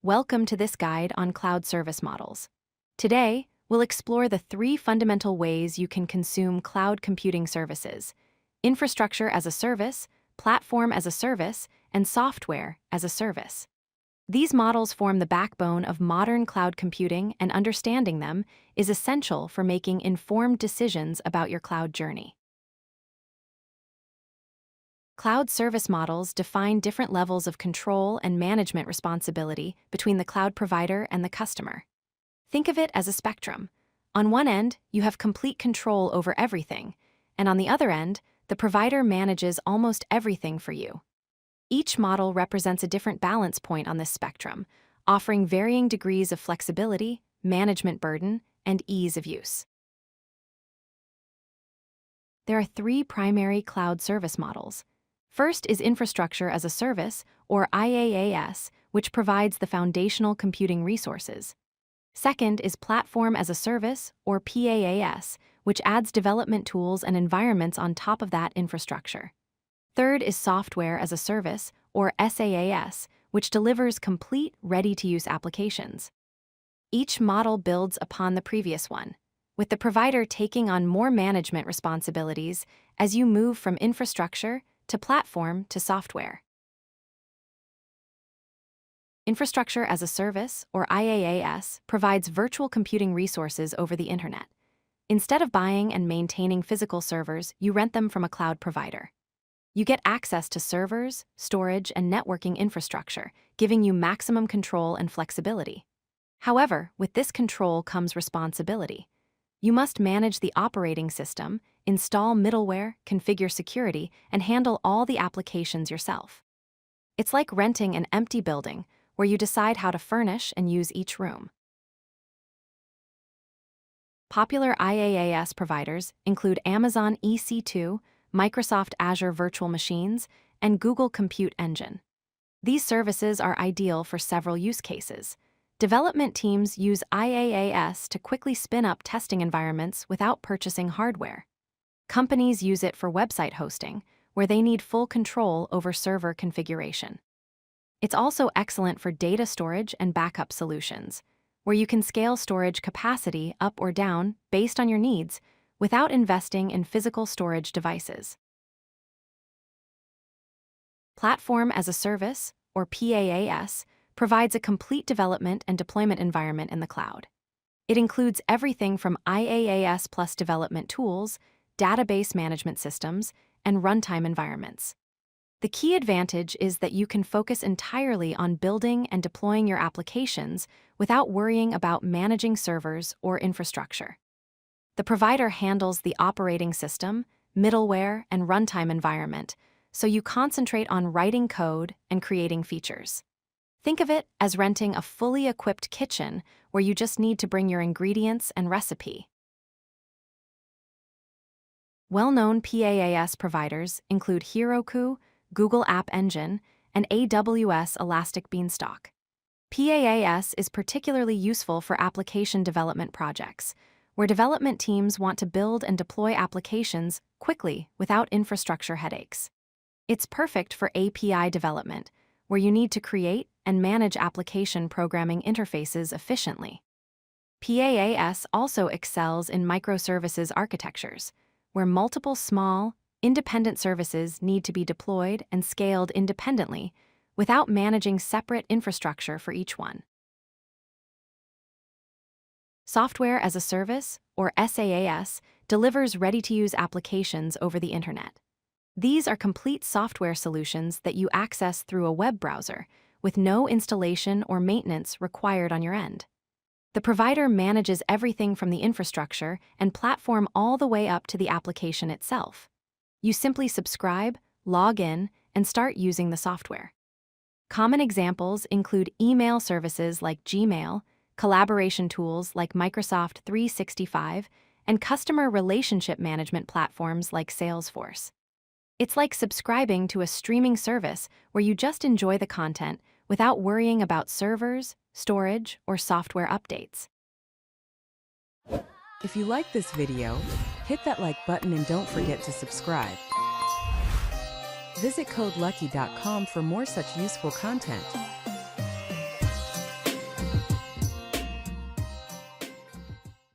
Welcome to this guide on cloud service models. Today, we'll explore the 3 fundamental ways you can consume cloud computing services: infrastructure as a service, platform as a service, and software as a service. These models form the backbone of modern cloud computing, and understanding them is essential for making informed decisions about your cloud journey. Cloud service models define different levels of control and management responsibility between the cloud provider and the customer. Think of it as a spectrum. On one end, you have complete control over everything, and on the other end, the provider manages almost everything for you. Each model represents a different balance point on this spectrum, offering varying degrees of flexibility, management burden, and ease of use. There are 3 primary cloud service models. First is infrastructure as a service, or IaaS, which provides the foundational computing resources. Second is platform as a service, or PaaS, which adds development tools and environments on top of that infrastructure. Third is software as a service, or SaaS, which delivers complete, ready-to-use applications. Each model builds upon the previous one, with the provider taking on more management responsibilities as you move from infrastructure to platform to software. Infrastructure as a service, or IaaS, provides virtual computing resources over the internet. Instead of buying and maintaining physical servers, you rent them from a cloud provider. You get access to servers, storage, and networking infrastructure, giving you maximum control and flexibility. However, with this control comes responsibility. You must manage the operating system, install middleware, configure security, and handle all the applications yourself. It's like renting an empty building, where you decide how to furnish and use each room. Popular IaaS providers include Amazon EC2, Microsoft Azure Virtual Machines, and Google Compute Engine. These services are ideal for several use cases. Development teams use IaaS to quickly spin up testing environments without purchasing hardware. Companies use it for website hosting, where they need full control over server configuration. It's also excellent for data storage and backup solutions, where you can scale storage capacity up or down based on your needs without investing in physical storage devices. Platform as a service, or PaaS, provides a complete development and deployment environment in the cloud. It includes everything from IaaS plus development tools, database management systems, and runtime environments. The key advantage is that you can focus entirely on building and deploying your applications without worrying about managing servers or infrastructure. The provider handles the operating system, middleware, and runtime environment, so you concentrate on writing code and creating features. Think of it as renting a fully equipped kitchen where you just need to bring your ingredients and recipe. Well-known PaaS providers include Heroku, Google App Engine, and AWS Elastic Beanstalk. PaaS is particularly useful for application development projects, where development teams want to build and deploy applications quickly without infrastructure headaches. It's perfect for API development, where you need to create and manage application programming interfaces efficiently. PaaS also excels in microservices architectures, where multiple small, independent services need to be deployed and scaled independently without managing separate infrastructure for each one. Software as a service, or SaaS, delivers ready-to-use applications over the internet. These are complete software solutions that you access through a web browser, with no installation or maintenance required on your end. The provider manages everything from the infrastructure and platform all the way up to the application itself. You simply subscribe, log in, and start using the software. Common examples include email services like Gmail, collaboration tools like Microsoft 365, and customer relationship management platforms like Salesforce. It's like subscribing to a streaming service where you just enjoy the content without worrying about servers, storage, or software updates. If you like this video, hit that like button and don't forget to subscribe. Visit codelucky.com for more such useful content.